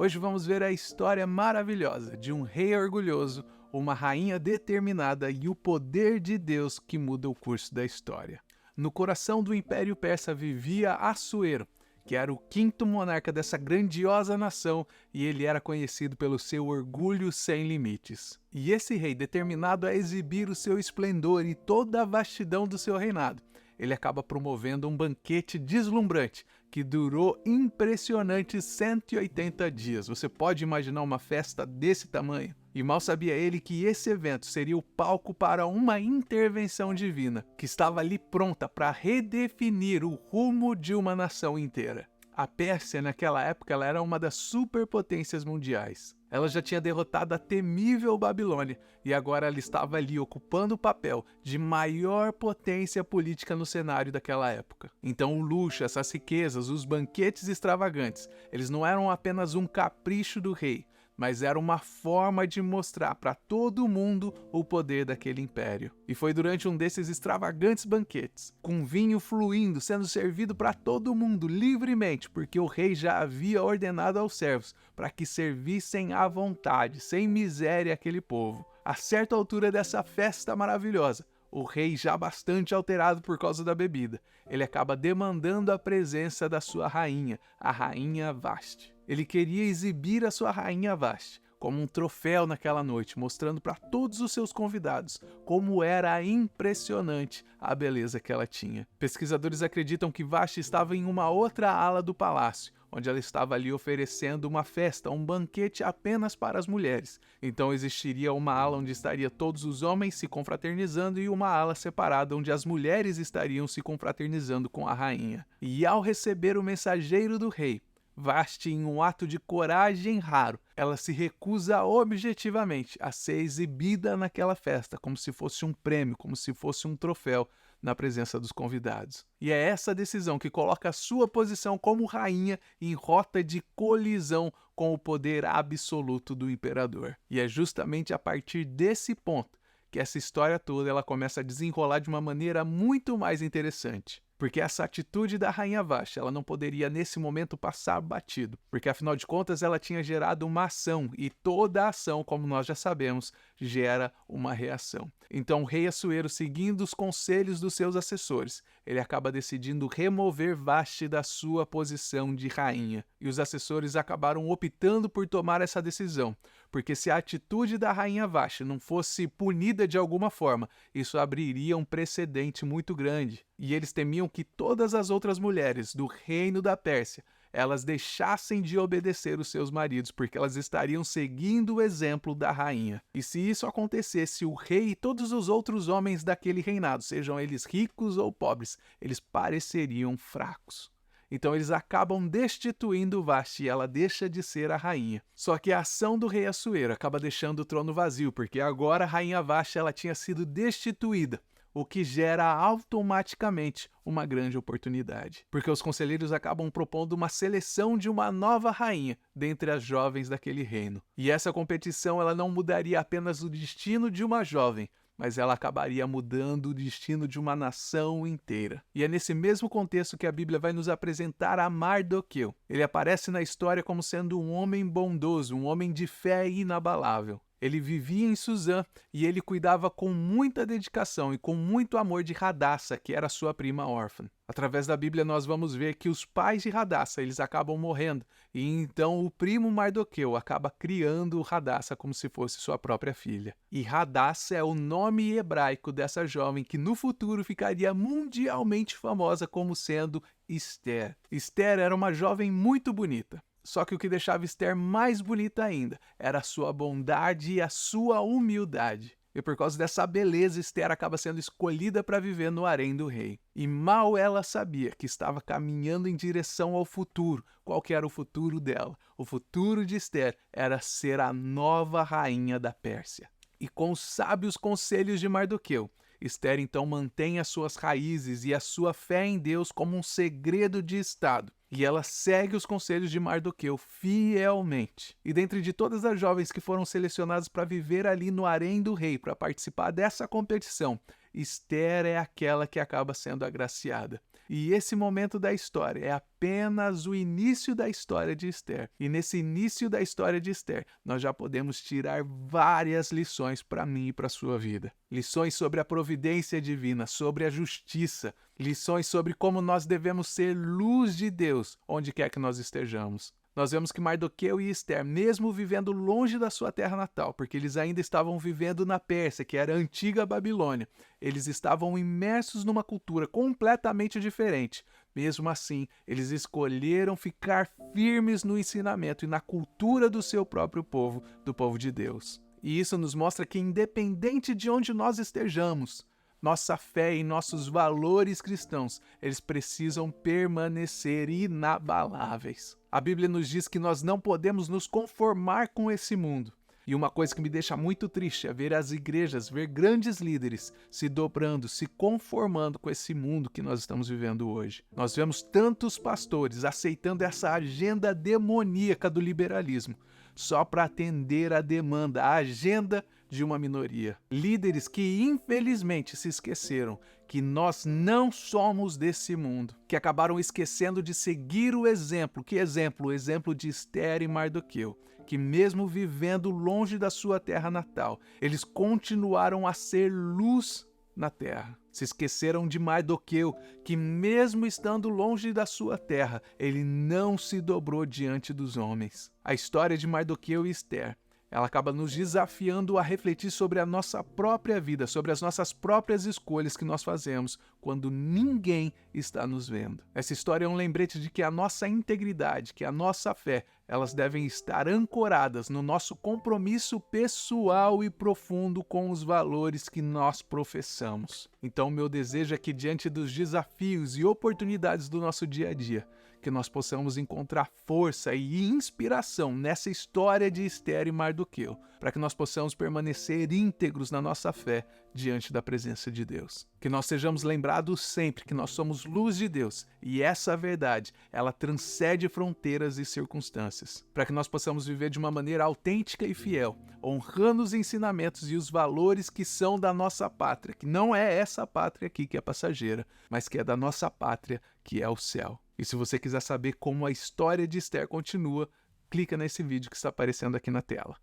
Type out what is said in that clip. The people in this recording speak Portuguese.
Hoje vamos ver a história maravilhosa de um rei orgulhoso, uma rainha determinada e o poder de Deus que muda o curso da história. No coração do Império Persa vivia Assuero, que era o quinto monarca dessa grandiosa nação, e ele era conhecido pelo seu orgulho sem limites. E esse rei, determinado a exibir o seu esplendor e toda a vastidão do seu reinado, ele acaba promovendo um banquete deslumbrante que durou impressionantes 180 dias. Você pode imaginar uma festa desse tamanho? E mal sabia ele que esse evento seria o palco para uma intervenção divina, que estava ali pronta para redefinir o rumo de uma nação inteira. A Pérsia, naquela época, ela era uma das superpotências mundiais. Ela já tinha derrotado a temível Babilônia e agora ela estava ali ocupando o papel de maior potência política no cenário daquela época. Então o luxo, essas riquezas, os banquetes extravagantes, eles não eram apenas um capricho do rei, mas era uma forma de mostrar para todo mundo o poder daquele império. E foi durante um desses extravagantes banquetes, com vinho fluindo, sendo servido para todo mundo livremente, porque o rei já havia ordenado aos servos para que servissem à vontade, sem miséria aquele povo. A certa altura dessa festa maravilhosa, o rei, já bastante alterado por causa da bebida, ele acaba demandando a presença da sua rainha, a rainha Vashti. Ele queria exibir a sua rainha Vashti como um troféu naquela noite, mostrando para todos os seus convidados como era impressionante a beleza que ela tinha. Pesquisadores acreditam que Vashti estava em uma outra ala do palácio, onde ela estava ali oferecendo uma festa, um banquete apenas para as mulheres. Então existiria uma ala onde estaria todos os homens se confraternizando e uma ala separada onde as mulheres estariam se confraternizando com a rainha. E ao receber o mensageiro do rei, Vashti, em um ato de coragem raro, ela se recusa objetivamente a ser exibida naquela festa, como se fosse um prêmio, como se fosse um troféu na presença dos convidados. E é essa decisão que coloca a sua posição como rainha em rota de colisão com o poder absoluto do imperador. E é justamente a partir desse ponto que essa história toda ela começa a desenrolar de uma maneira muito mais interessante. Porque essa atitude da rainha Vashti, ela não poderia nesse momento passar batido, porque afinal de contas ela tinha gerado uma ação, e toda ação, como nós já sabemos, gera uma reação. Então o rei Assuero, seguindo os conselhos dos seus assessores, ele acaba decidindo remover Vashti da sua posição de rainha. E os assessores acabaram optando por tomar essa decisão, porque se a atitude da rainha Vashti não fosse punida de alguma forma, isso abriria um precedente muito grande. E eles temiam que todas as outras mulheres do reino da Pérsia, elas deixassem de obedecer os seus maridos, porque elas estariam seguindo o exemplo da rainha. E se isso acontecesse, o rei e todos os outros homens daquele reinado, sejam eles ricos ou pobres, eles pareceriam fracos. Então eles acabam destituindo Vashti e ela deixa de ser a rainha. Só que a ação do rei Assuero acaba deixando o trono vazio, porque agora a rainha Vashti ela tinha sido destituída, o que gera automaticamente uma grande oportunidade. Porque os conselheiros acabam propondo uma seleção de uma nova rainha dentre as jovens daquele reino. E essa competição ela não mudaria apenas o destino de uma jovem, mas ela acabaria mudando o destino de uma nação inteira. E é nesse mesmo contexto que a Bíblia vai nos apresentar a Mardoqueu. Ele aparece na história como sendo um homem bondoso, um homem de fé inabalável. Ele vivia em Suzã e ele cuidava com muita dedicação e com muito amor de Radassa, que era sua prima órfã. Através da Bíblia nós vamos ver que os pais de Radassa eles acabam morrendo e então o primo Mardoqueu acaba criando Radassa como se fosse sua própria filha. E Radassa é o nome hebraico dessa jovem que no futuro ficaria mundialmente famosa como sendo Esther. Esther era uma jovem muito bonita. Só que o que deixava Esther mais bonita ainda era a sua bondade e a sua humildade. E por causa dessa beleza, Esther acaba sendo escolhida para viver no harém do rei. E mal ela sabia que estava caminhando em direção ao futuro. Qual que era o futuro dela? O futuro de Esther era ser a nova rainha da Pérsia. E com os sábios conselhos de Mardoqueu, Esther então mantém as suas raízes e a sua fé em Deus como um segredo de Estado. E ela segue os conselhos de Mardoqueu fielmente. E dentre de todas as jovens que foram selecionadas para viver ali no harém do rei, para participar dessa competição, Esther é aquela que acaba sendo agraciada. E esse momento da história é apenas o início da história de Esther. E nesse início da história de Esther, nós já podemos tirar várias lições para mim e para a sua vida. Lições sobre a providência divina, sobre a justiça, lições sobre como nós devemos ser luz de Deus onde quer que nós estejamos. Nós vemos que Mardoqueu e Esther, mesmo vivendo longe da sua terra natal, porque eles ainda estavam vivendo na Pérsia, que era a antiga Babilônia, eles estavam imersos numa cultura completamente diferente. Mesmo assim, eles escolheram ficar firmes no ensinamento e na cultura do seu próprio povo, do povo de Deus. E isso nos mostra que, independente de onde nós estejamos, nossa fé e nossos valores cristãos, eles precisam permanecer inabaláveis. A Bíblia nos diz que nós não podemos nos conformar com esse mundo. E uma coisa que me deixa muito triste é ver as igrejas, ver grandes líderes se dobrando, se conformando com esse mundo que nós estamos vivendo hoje. Nós vemos tantos pastores aceitando essa agenda demoníaca do liberalismo, só para atender a demanda, a agenda de uma minoria. Líderes que infelizmente se esqueceram que nós não somos desse mundo, que acabaram esquecendo de seguir o exemplo. Que exemplo? O exemplo de Esther e Mardoqueu, que mesmo vivendo longe da sua terra natal, eles continuaram a ser luz na terra. Se esqueceram de Mardoqueu, que mesmo estando longe da sua terra, ele não se dobrou diante dos homens. A história de Mardoqueu e Esther, ela acaba nos desafiando a refletir sobre a nossa própria vida, sobre as nossas próprias escolhas que nós fazemos quando ninguém está nos vendo. Essa história é um lembrete de que a nossa integridade, que a nossa fé, elas devem estar ancoradas no nosso compromisso pessoal e profundo com os valores que nós professamos. Então, meu desejo é que, diante dos desafios e oportunidades do nosso dia a dia, que nós possamos encontrar força e inspiração nessa história de Esther e Mardoqueu, para que nós possamos permanecer íntegros na nossa fé diante da presença de Deus. Que nós sejamos lembrados sempre que nós somos luz de Deus e essa verdade, ela transcende fronteiras e circunstâncias, para que nós possamos viver de uma maneira autêntica e fiel, honrando os ensinamentos e os valores que são da nossa pátria, que não é essa pátria aqui que é passageira, mas que é da nossa pátria, que é o céu. E se você quiser saber como a história de Esther continua, clica nesse vídeo que está aparecendo aqui na tela.